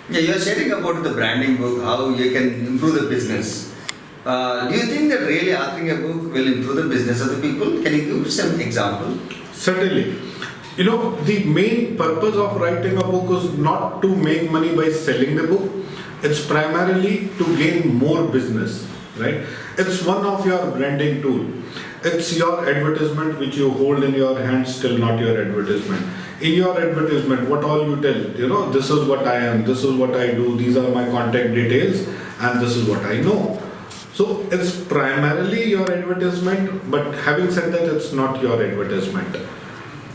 Yeah, you are sharing about the branding book, how you can improve the business. Do you think that really authoring a book will improve the business of the people? Can you give some example? Certainly. The main purpose of writing a book is not to make money by selling the book. It's primarily to gain more business, right? It's one of your branding tool. It's your advertisement which you hold in your hand, still not your advertisement. In your advertisement, what all you tell, this is what I am, this is what I do, these are my contact details, and this is what I know. So it's primarily your advertisement, but having said that, it's not your advertisement.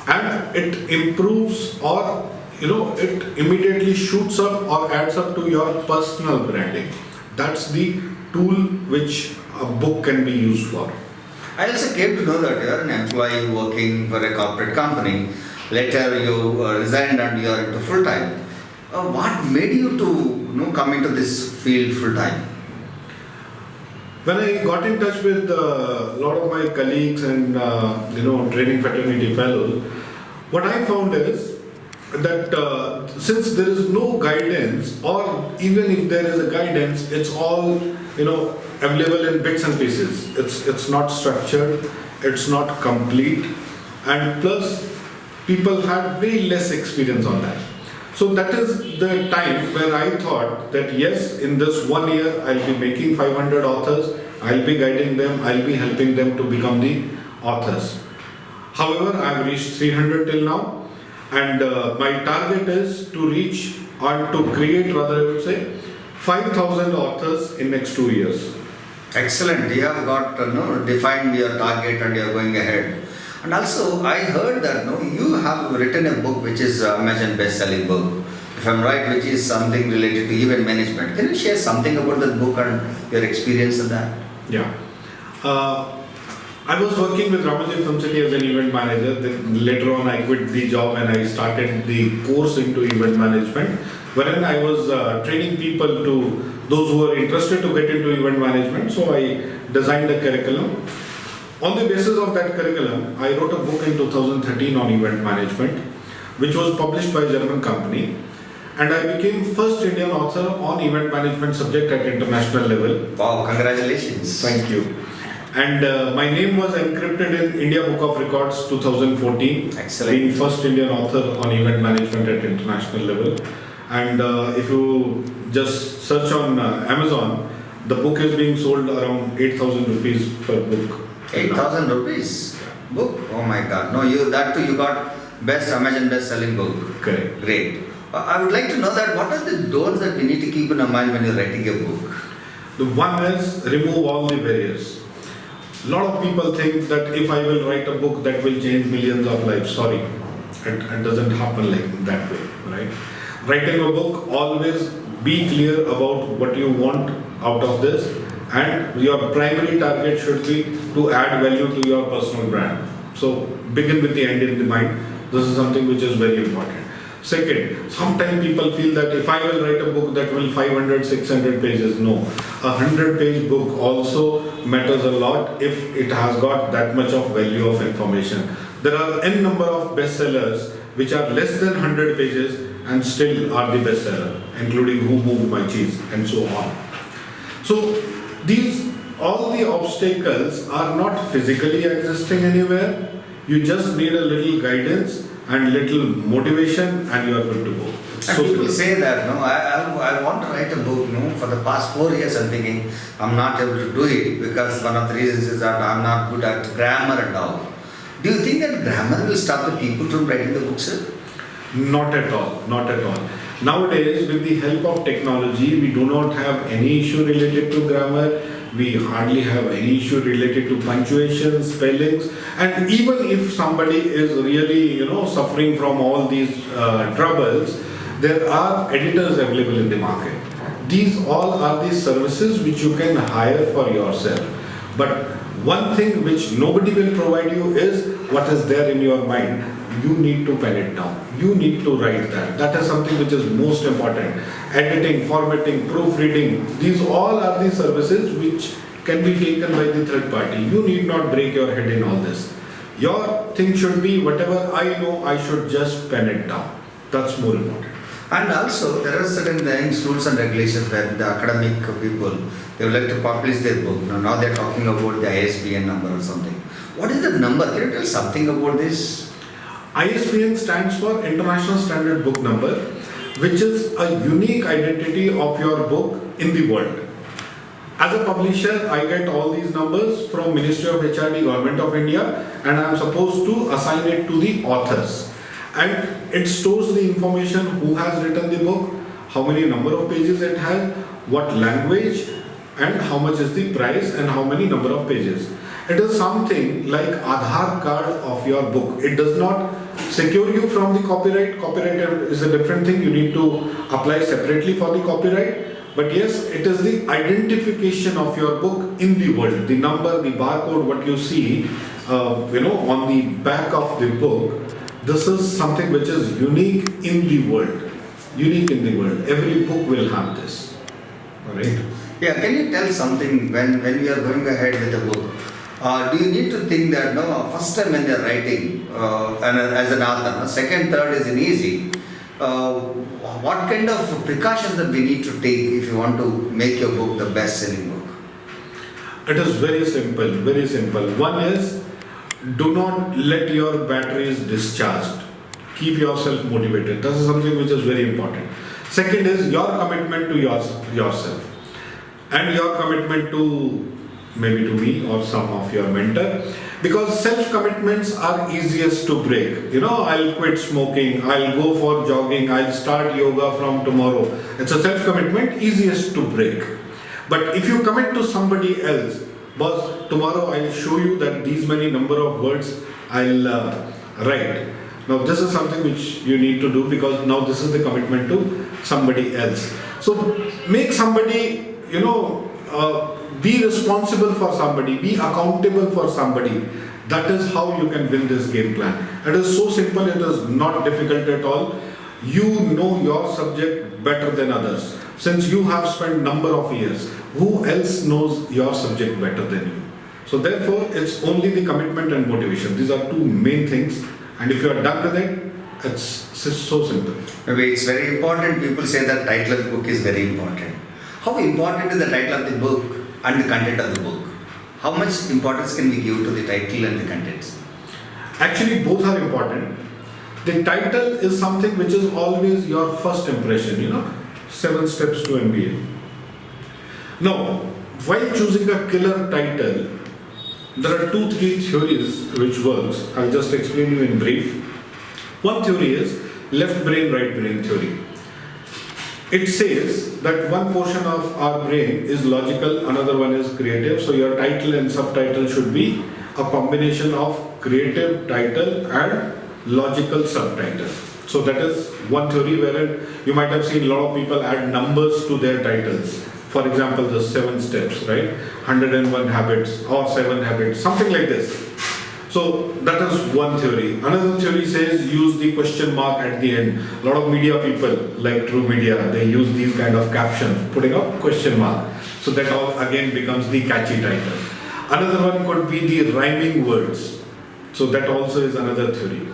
And it improves or it immediately shoots up or adds up to your personal branding. That's the tool which a book can be used for. I also came to know that you are an employee working for a corporate company. Later you resigned and you are into full time. What made you to come into this field full time? When I got in touch with a lot of my colleagues and training fraternity fellows, what I found is that since there is no guidance, or even if there is a guidance, it's all available in bits and pieces. It's not structured, it's not complete, and plus people had very less experience on that. So that is the time where I thought that yes, in this 1 year I'll be making 500 authors, I'll be guiding them, I'll be helping them to become the authors. However, I've reached 300 till now, and my target is to reach or to create, rather I would say, 5,000 authors in next 2 years. Excellent. You have got defined your target and you are going ahead. And also, I heard that you have written a book which is Amazon best-selling book, if I'm right, which is something related to event management. Can you share something about that book and your experience in that? Yeah. I was working with Ramoji Film City as an event manager. Then later on, I quit the job and I started the course into event management, wherein I was training people to those who are interested to get into event management. So I designed a curriculum. On the basis of that curriculum, I wrote a book in 2013 on event management, which was published by a German company. And I became first Indian author on event management subject at international level. Wow, congratulations. Thank you. And my name was encrypted in India Book of Records 2014. Excellent. Being first Indian author on event management at international level. And if you just search on Amazon, the book is being sold around 8,000 rupees per book. 8,000 rupees book? Oh my God. No, you got Amazon best-selling book. Correct. Great. I would like to know that what are the don'ts that we need to keep in our mind when you're writing a book? The one is remove all the barriers. A lot of people think that if I will write a book that will change millions of lives. Sorry, it doesn't happen like that way, right? Writing a book, always be clear about what you want out of this, and your primary target should be to add value to your personal brand. So begin with the end in the mind. This is something which is very important. Second, sometimes people feel that if I will write a book that will 500, 600 pages, no. A 100-page book also matters a lot if it has got that much of value of information. There are n number of bestsellers which are less than 100 pages and still are the bestseller, including Who Moved My Cheese and so on. So all the obstacles are not physically existing anywhere. You just need a little guidance and little motivation and you are good to go. And people say that, I want to write a book, for the past 4 years I'm thinking I'm not able to do it because one of the reasons is that I'm not good at grammar and all. Do you think that grammar will stop the people from writing the books, sir? Not at all, not at all. Nowadays, with the help of technology, we do not have any issue related to grammar. We hardly have any issue related to punctuation, spellings, and even if somebody is really, suffering from all these troubles, there are editors available in the market. These all are the services which you can hire for yourself. But one thing which nobody will provide you is what is there in your mind. You need to pen it down. You need to write that. That is something which is most important. Editing, formatting, proofreading, these all are the services which can be taken by the third party. You need not break your head in all this. Your thing should be whatever I know, I should just pen it down. That's more important. And also, there are certain things, rules and regulations where the academic people, they would like to publish their book. Now they're talking about the ISBN number or something. What is the number? Can you tell something about this? ISBN stands for International Standard Book Number, which is a unique identity of your book in the world. As a publisher, I get all these numbers from Ministry of HRD, Government of India, and I am supposed to assign it to the authors. And it stores the information, who has written the book, how many number of pages it has, what language, and how much is the price and how many number of pages. It is something like Aadhaar card of your book. It does not secure you from the copyright. Copyright is a different thing. You need to apply separately for the copyright. But yes, it is the identification of your book in the world. The number, the barcode, what you see, on the back of the book. This is something which is unique in the world. Unique in the world. Every book will have this. All right. Yeah, can you tell something when we are going ahead with the book? Do you need to think that first time when they are writing and as an author, second, third is an easy. What kind of precautions that we need to take if you want to make your book the best-selling book? It is very simple, very simple. One is, do not let your batteries discharged. Keep yourself motivated. This is something which is very important. Second is your commitment to yourself and your commitment to maybe to me or some of your mentor, because self-commitments are easiest to break. I'll quit smoking, I'll go for jogging, I'll start yoga from tomorrow. It's a self-commitment, easiest to break. But if you commit to somebody else, boss, tomorrow I'll show you that these many number of words I'll write. Now this is something which you need to do, because now this is the commitment to somebody else. So make somebody, be responsible for somebody, be accountable for somebody. That is how you can win this game plan. It is so simple, it is not difficult at all. You know your subject better than others. Since you have spent number of years, who else knows your subject better than you? So therefore, it's only the commitment and motivation. These are two main things. And if you are done with it, it's so simple. Maybe it's very important. People say that title of the book is very important. How important is the title of the book and the content of the book? How much importance can we give to the title and the contents? Actually, both are important. The title is something which is always your first impression, 7 steps to MBA. Now, while choosing a killer title, there are 2-3 theories which works. I'll just explain you in brief. One theory is left brain, right brain theory. It says that one portion of our brain is logical, another one is creative. So your title and subtitle should be a combination of creative title and logical subtitle. So that is one theory wherein you might have seen a lot of people add numbers to their titles. For example, the 7 steps, right? 101 habits or 7 habits, something like this. So that is one theory. Another theory says use the question mark at the end. A lot of media people, like True Media, they use these kind of captions, putting up question mark. So that all again becomes the catchy title. Another one could be the rhyming words. So that also is another theory.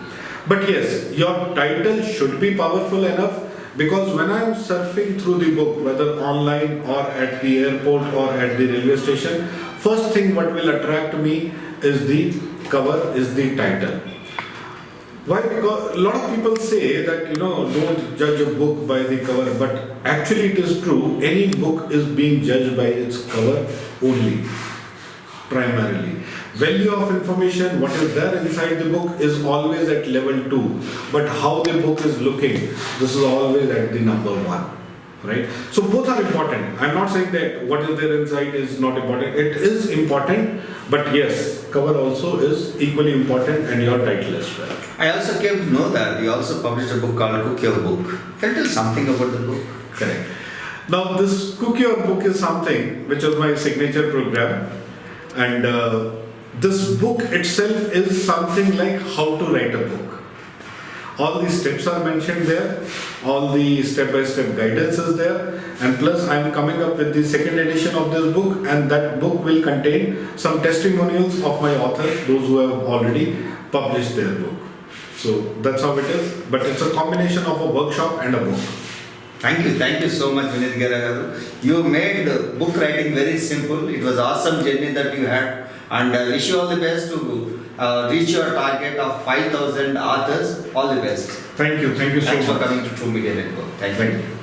But yes, your title should be powerful enough, because when I am surfing through the book, whether online or at the airport or at the railway station, first thing what will attract me is the cover, is the title. Why? Because a lot of people say that, don't judge a book by the cover, but actually it is true. Any book is being judged by its cover only, primarily. Value of information, what is there inside the book is always at level 2, but how the book is looking, this is always at the number 1. Right? So both are important. I'm not saying that what is there inside is not important. It is important, but yes, cover also is equally important, and your title as well. I also came to know that you also published a book called Cook Your Book. Can you tell something about the book? Correct. Now this Cook Your Book is something which was my signature program, and this book itself is something like how to write a book. All the steps are mentioned there, all the step-by-step guidance is there, and plus I am coming up with the second edition of this book, and that book will contain some testimonials of my authors, those who have already published their book. So that's how it is, but it's a combination of a workshop and a book. Thank you so much, VINEET GERA garu. You made book writing very simple. It was awesome journey that you had, and I wish you all the best to reach your target of 5,000 authors. All the best. Thank you so Thanks much. for coming to True Media Network. Thank you. Thank you.